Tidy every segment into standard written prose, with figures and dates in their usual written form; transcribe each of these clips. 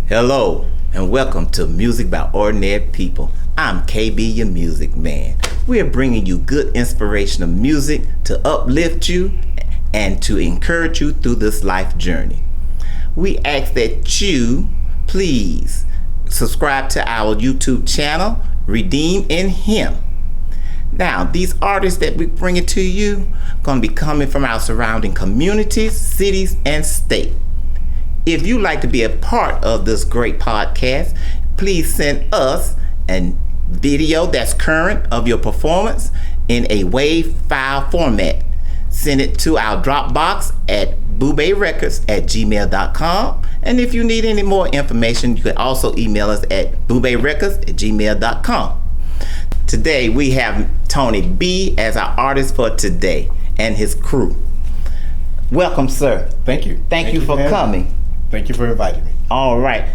Hello and welcome to Music by Ordinary People. I'm KB, your music man. We are bringing you good inspirational music to uplift you and to encourage you through this life journey. We ask that you please subscribe to our YouTube channel, Redeemdinhim. Now, these artists that we bring it to you are going to be coming from our surrounding communities, cities, and state. If you'd like to be a part of this great podcast, please send us a video that's current of your performance in a WAV file format. Send it to our Dropbox at boobeyrecords@gmail.com. And if you need any more information, you can also email us at boobeyrecords@gmail.com. Today, we have Tony B as our artist for today and his crew. Welcome, sir. Thank you. Thank you for coming. Thank you for inviting me. All right.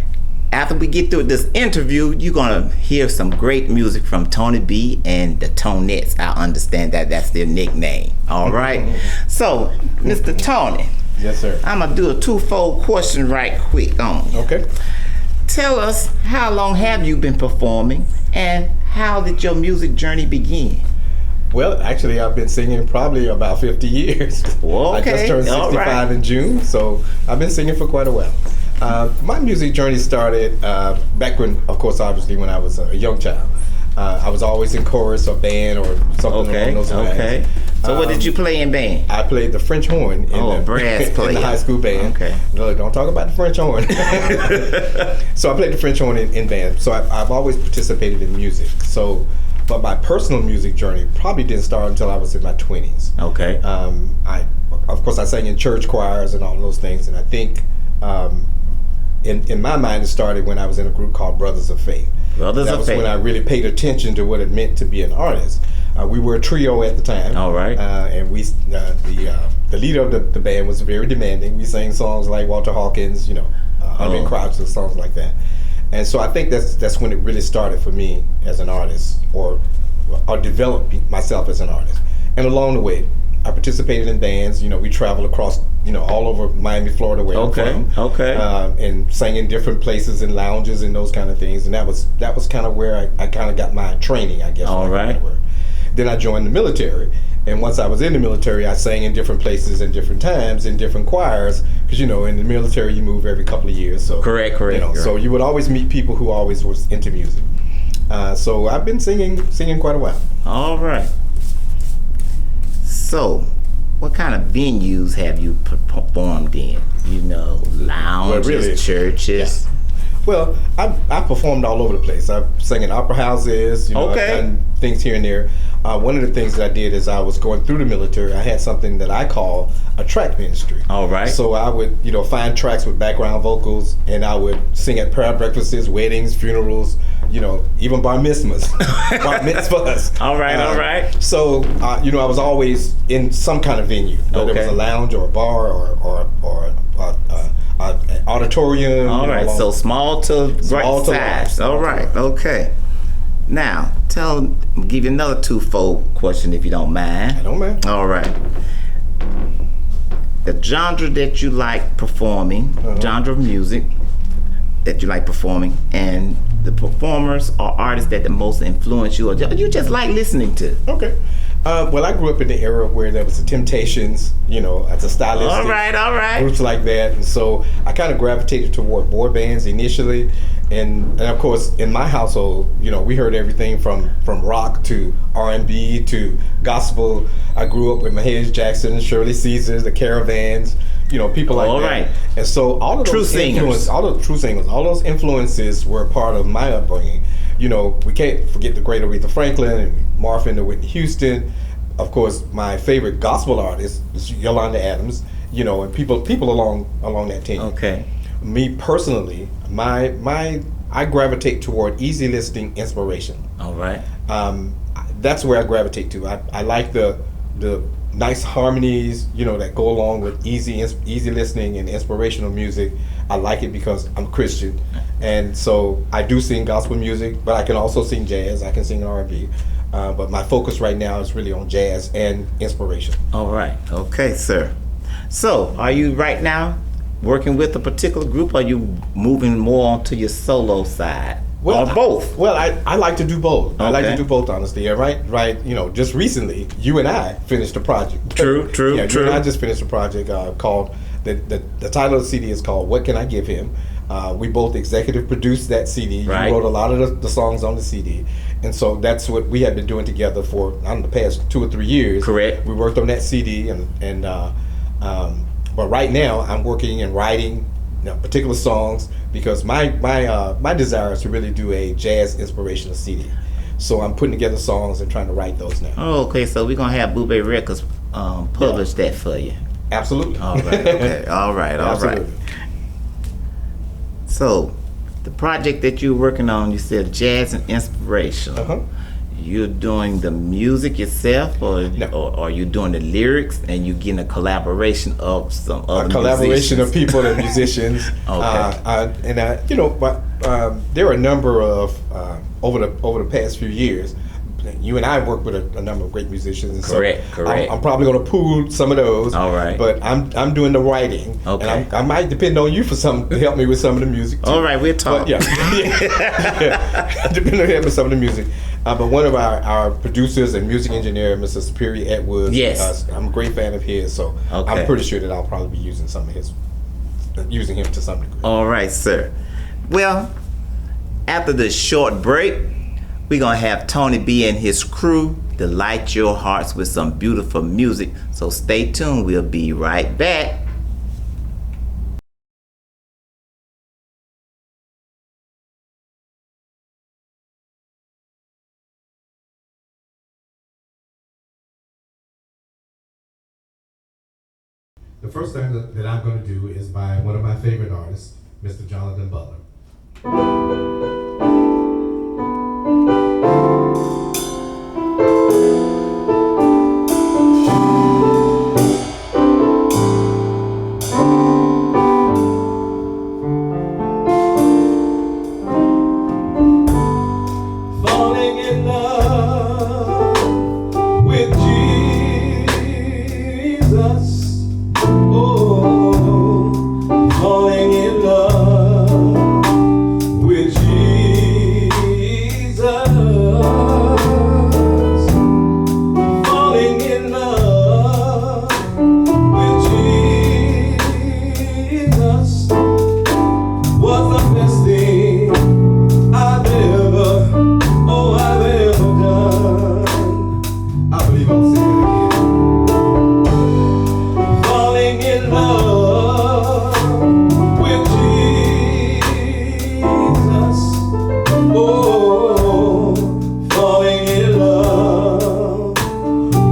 After we get through this interview, you're going to hear some great music from Tony B and the Tonettes. I understand that that's their nickname. All right. So, Mr. Tony. Yes, sir. I'm going to do a twofold question right quick on you. Okay. Tell us, how long have you been performing and how did your music journey begin? Well, actually, I've been singing probably about 50 years. Well, okay. I just turned 65 in June, so I've been singing for quite a while. My music journey started back when, of course, obviously, when I was a young child. I was always in chorus or band or something along those lines. Okay. So what did you play in band? I played the French horn in, brass player. in the high school band. Okay. No, don't talk about the French horn. So I played the French horn in band. So I've always participated in music. But my personal music journey probably didn't start until I was in my 20s. Okay. Of course, I sang in church choirs and all those things, and I think in my mind it started when I was in a group called Brothers of Faith. That was when I really paid attention to what it meant to be an artist. We were a trio at the time. All right. And we the leader of the band was very demanding. We sang songs like Walter Hawkins, Hunter Crouch, and songs like that. And so I think that's when it really started for me as an artist, or developed myself as an artist. And along the way, I participated in bands. We traveled across, all over Miami, Florida, where I'm from. Okay. And sang in different places and lounges and those kind of things. And that was kind of where I kind of got my training, I guess. All right. Then I joined the military. And once I was in the military, I sang in different places and different times in different choirs. Because, in the military, you move every couple of years. So correct. So you would always meet people who always was into music. So I've been singing quite a while. All right. So, what kind of venues have you performed in? Lounges, churches? Yeah. Well, I've performed all over the place. I've sang in opera houses. I've done things here and there. One of the things that I did is I was going through the military. I had something that I call a track ministry. All right. So I would, find tracks with background vocals, and I would sing at prayer breakfasts, weddings, funerals, even bar mitzvahs. All right. So, I was always in some kind of venue, whether it was a lounge or a bar or an auditorium. All right. So small to right size. All right. Okay. Now, give you another twofold question if you don't mind. I don't mind. All right. The genre that you like performing, genre of music that you like performing, and the performers or artists that the most influence you, or you just like listening to. Okay. Well, I grew up in the era where there was the Temptations, as a stylist. All right. Groups like that. And so I kind of gravitated toward boy bands initially. And of course, in my household, we heard everything from rock to R&B to gospel. I grew up with Mahalia Jackson, Shirley Caesar, the Caravans, people like that. All right. And so all of those all those influences were a part of my upbringing. We can't forget the great Aretha Franklin and Marvin and Whitney Houston. Of course, my favorite gospel artist is Yolanda Adams, and people along that team. Okay. me personally, I gravitate toward easy listening inspiration. All right. That's where I gravitate to. I like the nice harmonies, that go along with easy listening and inspirational music. I like it because I'm Christian, and so I do sing gospel music, but I can also sing jazz. I can sing R&B, but my focus right now is really on jazz and inspiration. All right. Okay, sir. So, are you right now working with a particular group, or are you moving more onto your solo side? Or both? Well, I like to do both. Okay. I like to do both, honestly. And right. Just recently, you and I finished a project. True. You and I just finished a project called the title of the CD is called "What Can I Give Him." We both executive produced that CD. Right. You wrote a lot of the songs on the CD, and so that's what we have been doing together for the past 2 or 3 years. Correct. We worked on that CD, but right now I'm working and writing particular songs because my desire is to really do a jazz inspirational CD. So I'm putting together songs and trying to write those now. Oh, okay. So we're gonna have Boo Bay Records publish that for you. Absolutely. All right. Okay. All right. Absolutely. So, the project that you're working on, you said jazz and inspirational. Uh-huh. You're doing the music yourself, or are you doing the lyrics, and you getting a collaboration of some other collaboration musicians? of people and musicians. Okay. There are a number of over the past few years. You and I work with a number of great musicians. And Correct. I'm probably going to pool some of those. All right. But I'm doing the writing. Okay. And I might depend on you for to help me with some of the music too. All right, we'll talk. But yeah. Depending on him with some of the music. But one of our producers and music engineer, Mr. Superior Edwards. Yes. I'm a great fan of his, so Okay. I'm pretty sure that I'll probably be using using him to some degree. All right, sir. Well, after this short break, we're going to have Tony B and his crew delight your hearts with some beautiful music. So stay tuned. We'll be right back. The first thing that I'm going to do is by one of my favorite artists, Mr. Jonathan Butler. Falling in love with Jesus. Oh, falling in love with Jesus. Falling in love with Jesus was the best thing I've ever done. I believe I'll sing it again. Falling in love with Jesus. Oh, falling in love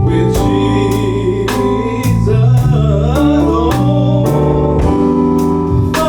with Jesus. Oh,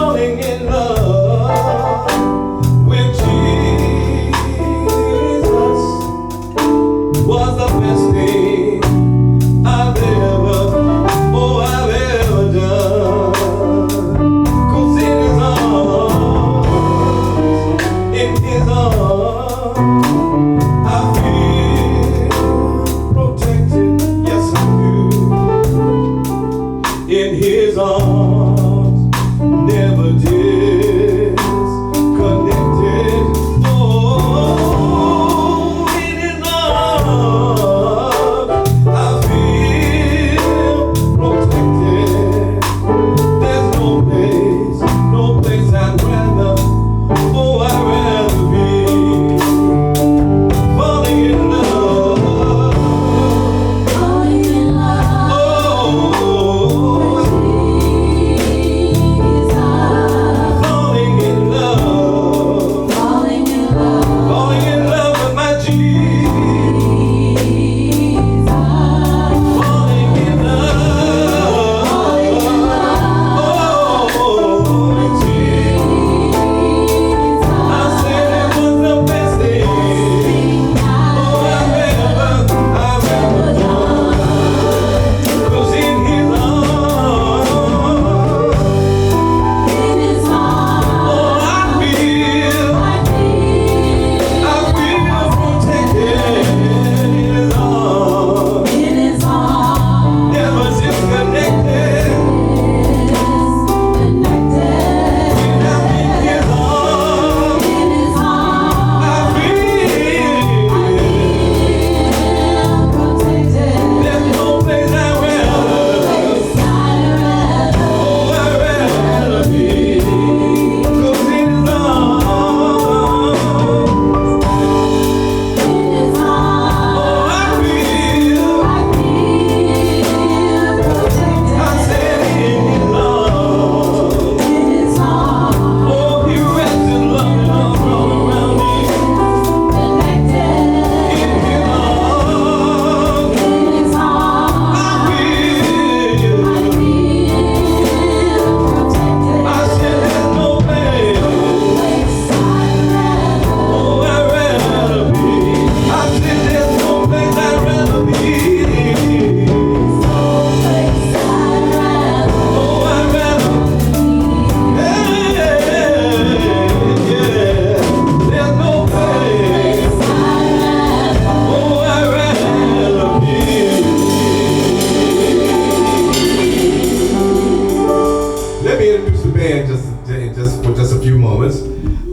moments.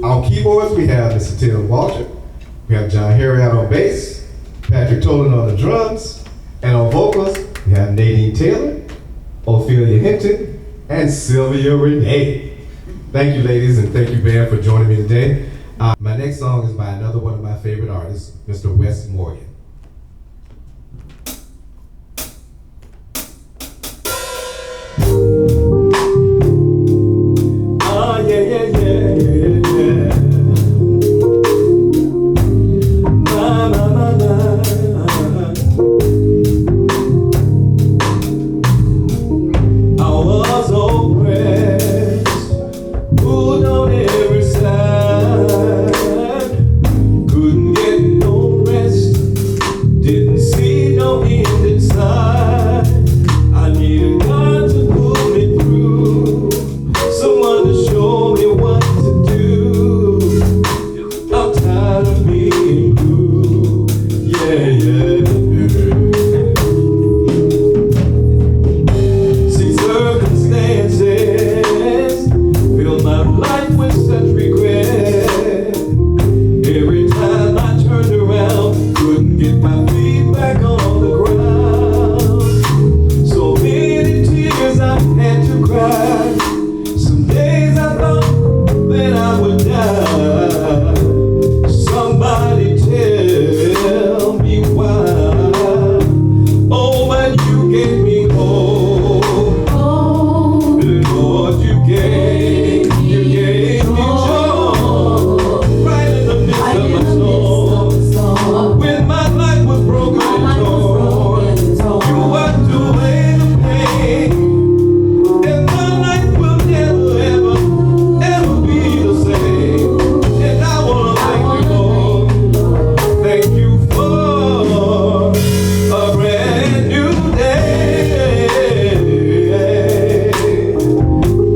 On keyboards, we have Mr. Tim Walter. We have John Harriott on bass, Patrick Tolan on the drums, and on vocals, we have Nadine Taylor, Ophelia Hinton, and Sylvia Renee. Thank you, ladies, and thank you, band, for joining me today. My next song is by another one of my favorite artists, Mr. Wes Morgan. Oh, yeah, yeah, yeah, yeah, yeah. My, my, my, my. I was oppressed, pulled on every side, couldn't get no rest, didn't see no end in sight. I needed God to pull me through, someone to show me what to do. I'm tired of being blue, yeah, yeah. See, circumstances filled my life with such regret. Every time I turned around, couldn't get my feet back on the ground. So many tears I had to cry. Some days I thought that I would die. Somebody tell me why. Oh, but you gave me hope. Lord, you gave me joy. Right in the midst of my storm. When my life was broken and torn, you wiped away the pain. And my life will never, ever, ever be the same. And I wanna thank you, Lord. Thank you for a brand new day.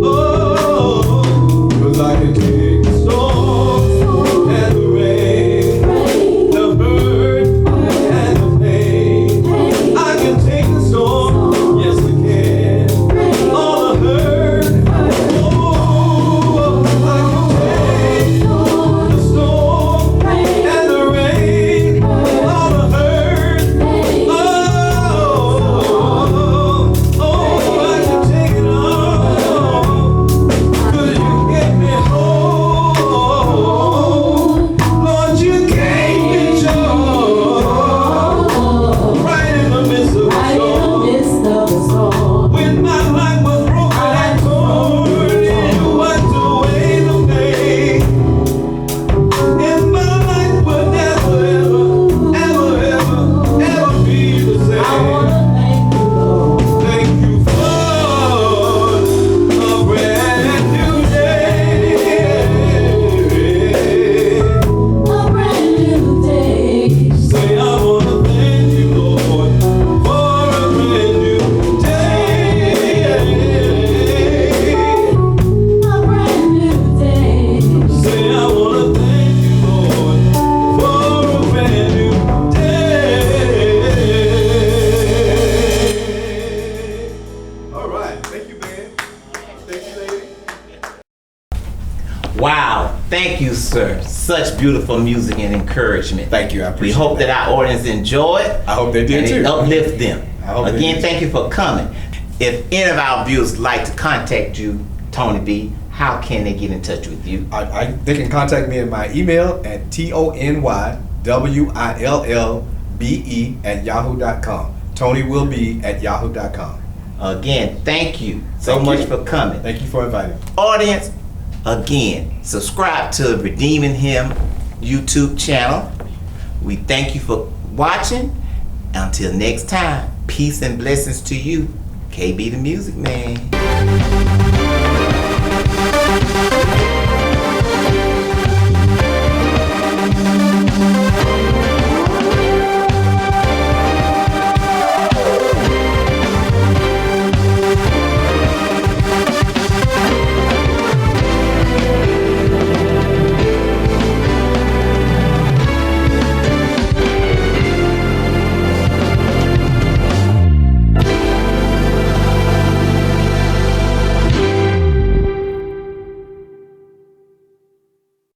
Oh, 'cause I can take the storm and the rain, the hurt and the pain. I can take the storm, yes I can. All the hurt, oh, I can take the storm and the rain, all the hurt, oh, I can take it all. 'Cause you gave me hope, Lord, you gave me joy, right in the midst of the storm. When my life was broken and torn, you wiped away the pain. And my life will never, ever, ever, ever, ever be the same. Thank you for a brand new day. Say I wanna thank you, Lord, for a brand new day. Say I wanna thank you, Lord, for a brand new day. All right, thank you, man. Thank you, lady. Wow, thank you, sir. Such beautiful music and encouragement. Thank you, I We appreciate hope that. that our audience enjoyed I hope they did and too. it uplift them. I hope they Again, did. thank you for coming. If any of our viewers like to contact you, Tony B, how can they get in touch with you? They can contact me at my email at TonyWillbe@yahoo.com. TonyWillbe@yahoo.com. Again, thank you so Thank much you. for coming. Thank you for inviting me. Audience, again, subscribe to Redeemdinhim YouTube channel. We thank you for watching. Until next time, peace and blessings to you. KB the Music Man.